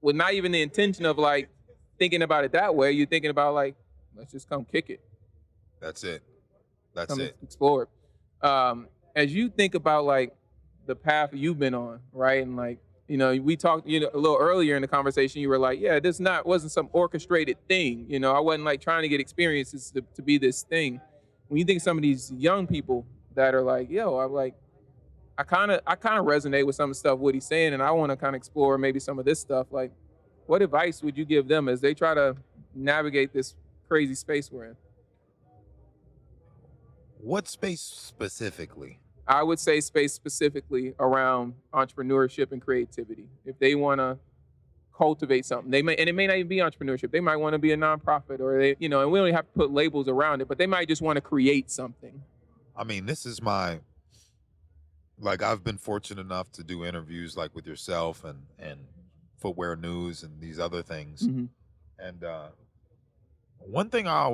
[SPEAKER 2] with not even the intention of like thinking about it that way. You're thinking about like, let's just come kick it.
[SPEAKER 1] That's it.
[SPEAKER 2] Explore it. As you think about like the path you've been on, right? And like, you know, we talked, you know, a little earlier in the conversation, you were like, yeah, wasn't some orchestrated thing. You know, I wasn't like trying to get experiences to be this thing. When you think of some of these young people that are like, yo, I kind of resonate with some of the stuff Woody's saying, and I want to kind of explore maybe some of this stuff. Like, what advice would you give them as they try to navigate this crazy space we're in?
[SPEAKER 1] What space specifically?
[SPEAKER 2] I would say space specifically around entrepreneurship and creativity. If they want to cultivate something, and it may not even be entrepreneurship. They might want to be a nonprofit, or they, you know, and we don't have to put labels around it, but they might just want to create something.
[SPEAKER 1] I mean, this is I've been fortunate enough to do interviews like with yourself and Footwear News and these other things. And one thing I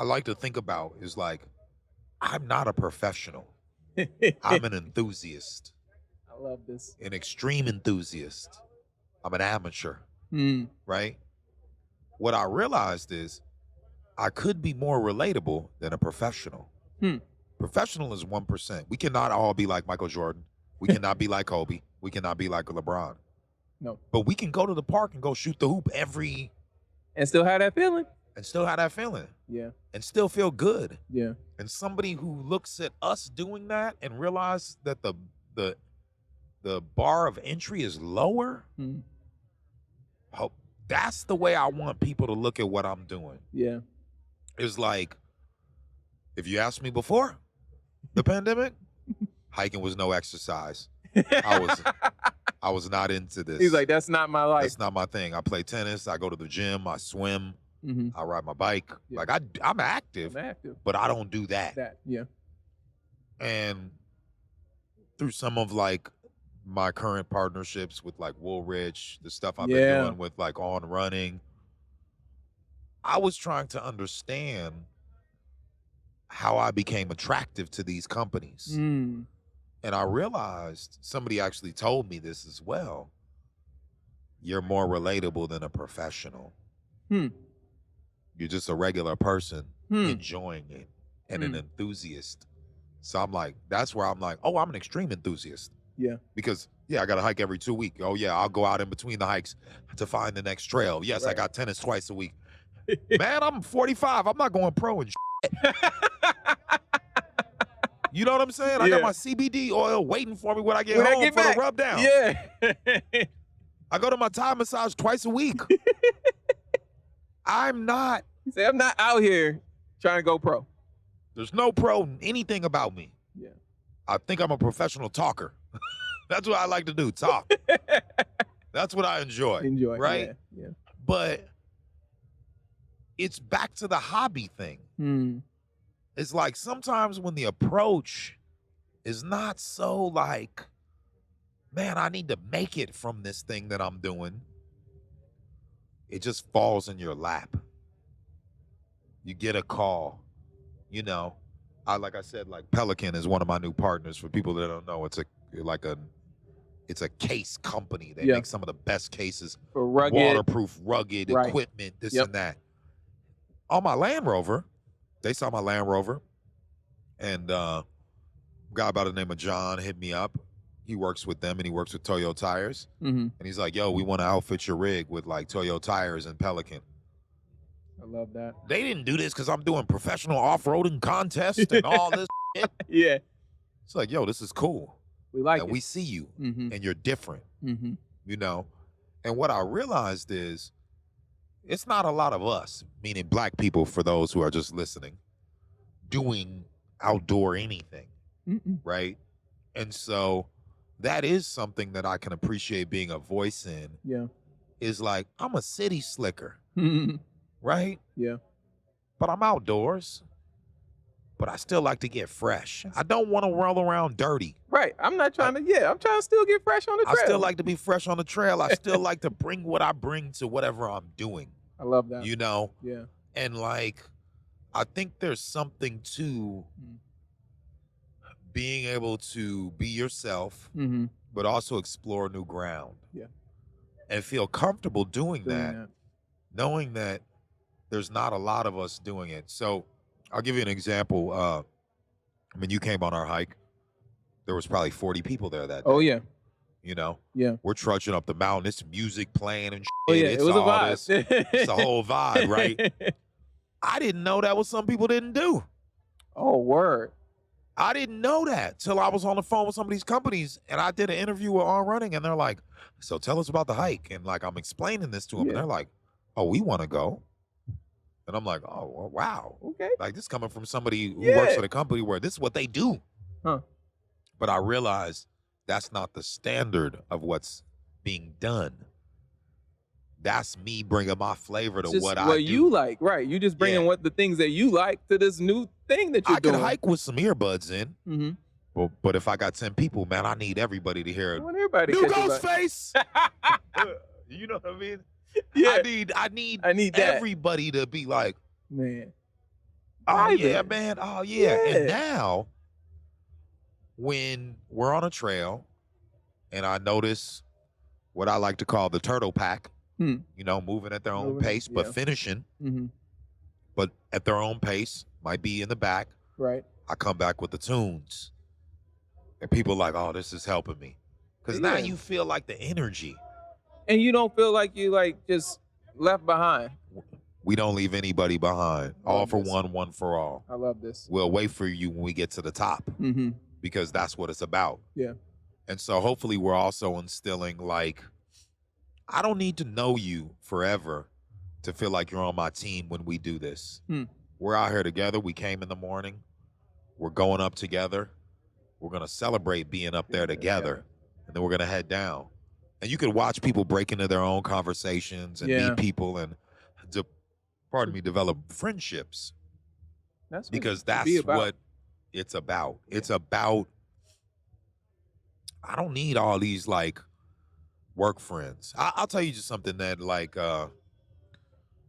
[SPEAKER 1] like to think about is like, I'm not a professional. I'm an enthusiast.
[SPEAKER 2] I love this.
[SPEAKER 1] An extreme enthusiast. I'm an amateur, right? What I realized is I could be more relatable than a professional. Professional is 1%. We cannot all be like Michael Jordan. We cannot be like Kobe. We cannot be like LeBron.
[SPEAKER 2] No.
[SPEAKER 1] But we can go to the park and go shoot the hoop
[SPEAKER 2] and still have that feeling.
[SPEAKER 1] And still have that feeling.
[SPEAKER 2] Yeah.
[SPEAKER 1] And still feel good.
[SPEAKER 2] Yeah.
[SPEAKER 1] And somebody who looks at us doing that and realize that the bar of entry is lower.
[SPEAKER 2] Mm-hmm.
[SPEAKER 1] Oh, that's the way I want people to look at what I'm doing.
[SPEAKER 2] Yeah.
[SPEAKER 1] It's like, if you asked me before the pandemic, hiking was no exercise. I was not into this.
[SPEAKER 2] He's like, that's not my life.
[SPEAKER 1] That's not my thing. I play tennis. I go to the gym. I swim.
[SPEAKER 2] Mm-hmm.
[SPEAKER 1] I ride my bike.
[SPEAKER 2] Yeah.
[SPEAKER 1] Like I'm active, but I don't do that.
[SPEAKER 2] Yeah.
[SPEAKER 1] And through some of like my current partnerships with like Woolrich, the stuff I've been doing with like On Running, I was trying to understand how I became attractive to these companies.
[SPEAKER 2] Mm.
[SPEAKER 1] And I realized, somebody actually told me this as well, you're more relatable than a professional. You're just a regular person enjoying it and an enthusiast. So I'm like, that's where I'm like, oh, I'm an extreme enthusiast.
[SPEAKER 2] Yeah.
[SPEAKER 1] Because, I got to hike every 2 weeks. Oh, yeah, I'll go out in between the hikes to find the next trail. Yes, I got tennis twice a week. Man, I'm 45. I'm not going pro and shit. You know what I'm saying? I got my CBD oil waiting for me when I get home for the rub down.
[SPEAKER 2] Yeah.
[SPEAKER 1] I go to my Thai massage twice a week. I'm not.
[SPEAKER 2] You say, I'm not out here trying to go pro.
[SPEAKER 1] There's no pro in anything about me.
[SPEAKER 2] Yeah.
[SPEAKER 1] I think I'm a professional talker. That's what I like to do, talk. That's what I enjoy. Right?
[SPEAKER 2] Yeah.
[SPEAKER 1] But it's back to the hobby thing. It's like sometimes when the approach is not so like, man, I need to make it from this thing that I'm doing, it just falls in your lap. You get a call, like I said, like Pelican is one of my new partners. For people that don't know, it's a case company. They make some of the best cases
[SPEAKER 2] for rugged,
[SPEAKER 1] waterproof, rugged equipment, this and that. On my Land Rover, they saw my Land Rover, and a guy by the name of John hit me up. He works with them, and he works with Toyo Tires. And he's like, yo, we want to outfit your rig with like Toyo Tires and Pelican.
[SPEAKER 2] I love that.
[SPEAKER 1] They didn't do this because I'm doing professional off-roading contests and all this shit.
[SPEAKER 2] Yeah.
[SPEAKER 1] It's like, yo, this is cool.
[SPEAKER 2] We like
[SPEAKER 1] and
[SPEAKER 2] it.
[SPEAKER 1] We see you, and you're different, And what I realized is, it's not a lot of us, meaning black people, for those who are just listening, doing outdoor anything, right? And so that is something that I can appreciate being a voice in.
[SPEAKER 2] Yeah.
[SPEAKER 1] Is like, I'm a city slicker, right?
[SPEAKER 2] Yeah.
[SPEAKER 1] But I'm outdoors. But I still like to get fresh. I don't want to roll around dirty.
[SPEAKER 2] Right. I'm not trying I'm trying to still get fresh on the trail.
[SPEAKER 1] I still like to be fresh on the trail. I still like to bring what I bring to whatever I'm doing.
[SPEAKER 2] I love that.
[SPEAKER 1] Yeah. And like, I think there's something to being able to be yourself, but also explore new ground.
[SPEAKER 2] Yeah. And
[SPEAKER 1] feel comfortable doing that, knowing that there's not a lot of us doing it. So I'll give you an example. When you came on our hike, there was probably 40 people there that day.
[SPEAKER 2] Oh, yeah.
[SPEAKER 1] Yeah. We're trudging up the mountain. It's music playing and shit.
[SPEAKER 2] Oh, yeah.
[SPEAKER 1] It's
[SPEAKER 2] it was
[SPEAKER 1] all
[SPEAKER 2] a vibe.
[SPEAKER 1] It's a whole vibe, right? I didn't know that was some people didn't do.
[SPEAKER 2] Oh, word.
[SPEAKER 1] I didn't know that till I was on the phone with some of these companies, and I did an interview with On Running, and they're like, so tell us about the hike. And like, I'm explaining this to them, and they're like, oh, we want to go. And I'm like, oh, well, wow.
[SPEAKER 2] Okay.
[SPEAKER 1] Like, this coming from somebody who works at a company where this is what they do.
[SPEAKER 2] Huh.
[SPEAKER 1] But I realized that's not the standard of what's being done. That's me bringing my flavor to what I do.
[SPEAKER 2] What you like, right. You just bringing what the things that you like to this new thing that you're doing.
[SPEAKER 1] I could hike with some earbuds in. But if I got 10 people, man, I need everybody to hear it. New Ghostface! You know what I mean?
[SPEAKER 2] Yeah.
[SPEAKER 1] I need everybody to be like,
[SPEAKER 2] man.
[SPEAKER 1] Oh yeah, man. Oh yeah. And now, when we're on a trail, and I notice what I like to call the turtle pack, moving at their own pace, but finishing, but at their own pace, might be in the back.
[SPEAKER 2] Right.
[SPEAKER 1] I come back with the tunes, and people are like, oh, this is helping me, because now you feel like the energy.
[SPEAKER 2] And you don't feel like you like just left behind.
[SPEAKER 1] We don't leave anybody behind. All for
[SPEAKER 2] this.
[SPEAKER 1] one for all.
[SPEAKER 2] I love this.
[SPEAKER 1] We'll wait for you when we get to the top
[SPEAKER 2] Mm-hmm.
[SPEAKER 1] because that's what it's about.
[SPEAKER 2] Yeah.
[SPEAKER 1] And so hopefully we're also instilling like, I don't need to know you forever to feel like you're on my team when we do this. We're out here together. We came in the morning. We're going up together. We're going to celebrate being up there together. And then we're going to head down. And you can watch people break into their own conversations and meet people and develop friendships.
[SPEAKER 2] That's
[SPEAKER 1] because that's what it's about. Yeah. It's about, I don't need all these like work friends. I'll tell you just something that like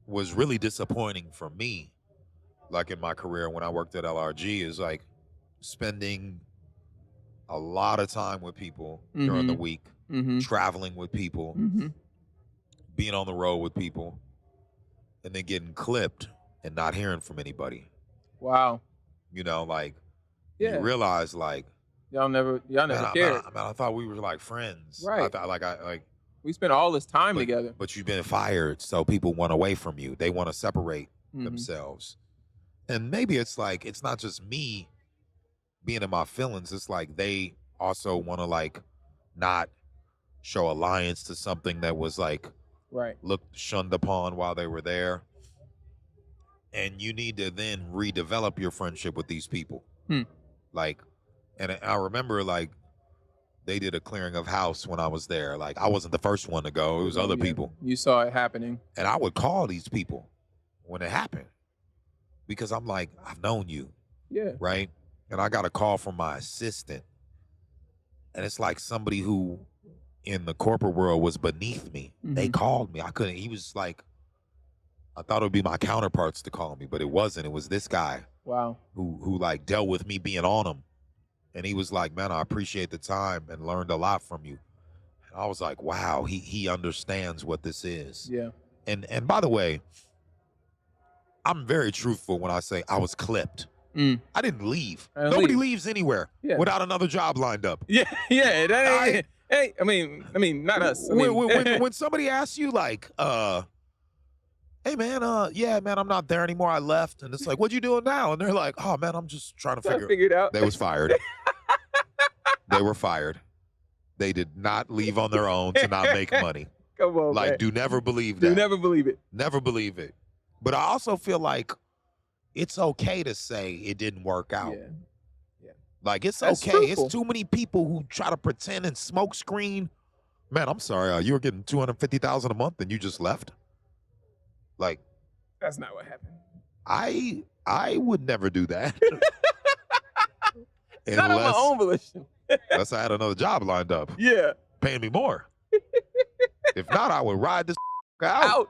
[SPEAKER 1] was really disappointing for me, like in my career when I worked at LRG, is like spending a lot of time with people during the week, traveling with people, being on the road with people, and then getting clipped and not hearing from anybody.
[SPEAKER 2] Wow.
[SPEAKER 1] You know, like you realize like
[SPEAKER 2] y'all never cared.
[SPEAKER 1] I thought we were like friends.
[SPEAKER 2] Right.
[SPEAKER 1] I thought
[SPEAKER 2] we spent all this time together.
[SPEAKER 1] But you've been fired, so people want away from you. They want to separate themselves. And maybe it's like it's not just me being in my feelings. It's like they also want to like not show alliance to something that was like looked shunned upon while they were there. And you need to then redevelop your friendship with these people. Like, and I remember like they did a clearing of house when I was there. Like I wasn't the first one to go. It was other people.
[SPEAKER 2] You saw it happening.
[SPEAKER 1] And I would call these people when it happened because I'm like, I've known you.
[SPEAKER 2] Yeah.
[SPEAKER 1] Right. And I got a call from my assistant. And it's like somebody who in the corporate world was beneath me. They called me. He was like, I thought it would be my counterparts to call me, but it wasn't. It was this guy.
[SPEAKER 2] Wow.
[SPEAKER 1] Who like dealt with me being on him. And he was like, man, I appreciate the time and learned a lot from you. And I was like, wow, he understands what this is.
[SPEAKER 2] Yeah.
[SPEAKER 1] And by the way, I'm very truthful when I say I was clipped. I didn't leave. Nobody leaves anywhere without another job lined up.
[SPEAKER 2] Yeah, yeah. That ain't, I mean, not us.
[SPEAKER 1] When somebody asks you like, hey man, yeah man, I'm not there anymore. I left, and it's like, what you doing now? And they're like, oh man, I'm just trying to figure
[SPEAKER 2] it out.
[SPEAKER 1] They was fired. They were fired. They did not leave on their own to not make money.
[SPEAKER 2] Come on,
[SPEAKER 1] like,
[SPEAKER 2] man.
[SPEAKER 1] do never believe that.
[SPEAKER 2] Do never believe it.
[SPEAKER 1] Never believe it. But I also feel like it's okay to say it didn't work out.
[SPEAKER 2] Yeah.
[SPEAKER 1] Like it's
[SPEAKER 2] That's
[SPEAKER 1] okay.
[SPEAKER 2] truthful.
[SPEAKER 1] It's too many people who try to pretend and smoke screen. Man, I'm sorry. You were getting $250,000 a month and you just left. Like,
[SPEAKER 2] that's not what happened.
[SPEAKER 1] I would never do that.
[SPEAKER 2] Not on my own volition.
[SPEAKER 1] Unless I had another job lined up.
[SPEAKER 2] Yeah.
[SPEAKER 1] Paying me more. If not, I would ride this out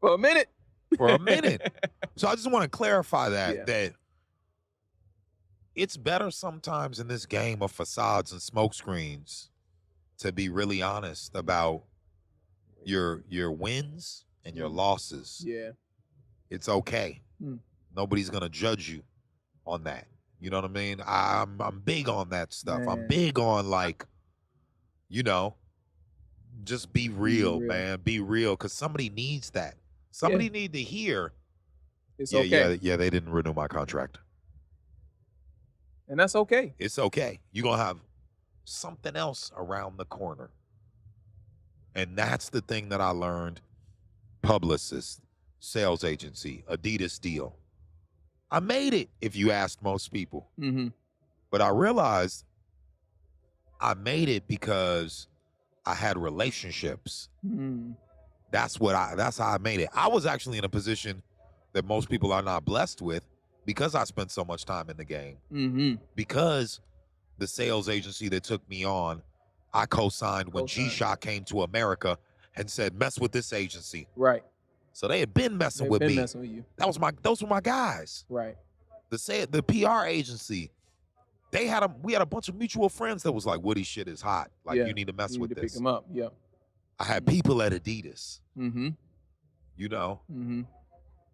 [SPEAKER 2] for a minute.
[SPEAKER 1] For a minute. So I just want to clarify that it's better sometimes in this game of facades and smoke screens to be really honest about your wins and your losses.
[SPEAKER 2] Yeah.
[SPEAKER 1] It's okay. Nobody's gonna judge you on that. You know what I mean? I'm big on that stuff. Man. I'm big on like, you know, just be real, man. Be real, because somebody needs that. Somebody need to hear.
[SPEAKER 2] It's okay.
[SPEAKER 1] Yeah, they didn't renew my contract.
[SPEAKER 2] And that's okay.
[SPEAKER 1] It's okay. You're gonna have something else around the corner. And that's the thing that I learned. Publicist, sales agency, Adidas deal. I made it, if you asked most people. But I realized I made it because I had relationships. That's how I made it. I was actually in a position that most people are not blessed with because I spent so much time in the game. Because the sales agency that took me on, I co-signed when G-Shock came to America and said, mess with this agency.
[SPEAKER 2] Right.
[SPEAKER 1] So they had been messing with me.
[SPEAKER 2] Messing with you.
[SPEAKER 1] Those were my the
[SPEAKER 2] Right.
[SPEAKER 1] The PR agency, we had a bunch of mutual friends that was like, Woody, shit is hot. Like, you need to mess with this.
[SPEAKER 2] Pick him up. Yeah.
[SPEAKER 1] I had people at Adidas. You know.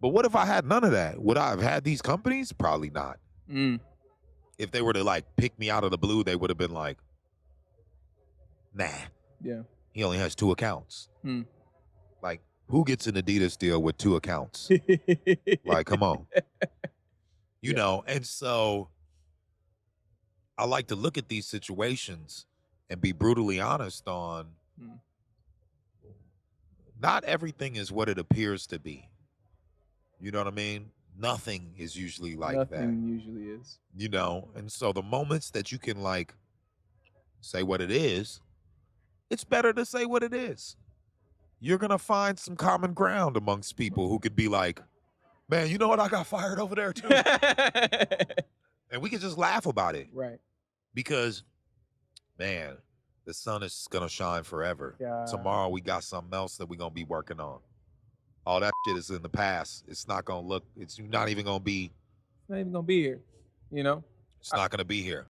[SPEAKER 1] But what if I had none of that? Would I have had these companies? Probably not. If they were to like pick me out of the blue, they would have been like, nah.
[SPEAKER 2] Yeah.
[SPEAKER 1] he only has 2 accounts.
[SPEAKER 2] Hmm.
[SPEAKER 1] Like, who gets an Adidas deal with 2 accounts? Like, come on. You know, and so I like to look at these situations and be brutally honest on not everything is what it appears to be. You know what I mean? Nothing is usually like that.
[SPEAKER 2] Nothing usually is.
[SPEAKER 1] You know, and so the moments that you can like say what it is, it's better to say what it is. You're gonna find some common ground amongst people who could be like, man, you know what? I got fired over there too. And we can just laugh about it.
[SPEAKER 2] Right.
[SPEAKER 1] Because, man, the sun is gonna shine forever.
[SPEAKER 2] Yeah.
[SPEAKER 1] Tomorrow we got something else that we're gonna be working on. All that shit is in the past. It's not gonna look, it's not even gonna be
[SPEAKER 2] It's not even gonna be here, you know?
[SPEAKER 1] It's not gonna be here.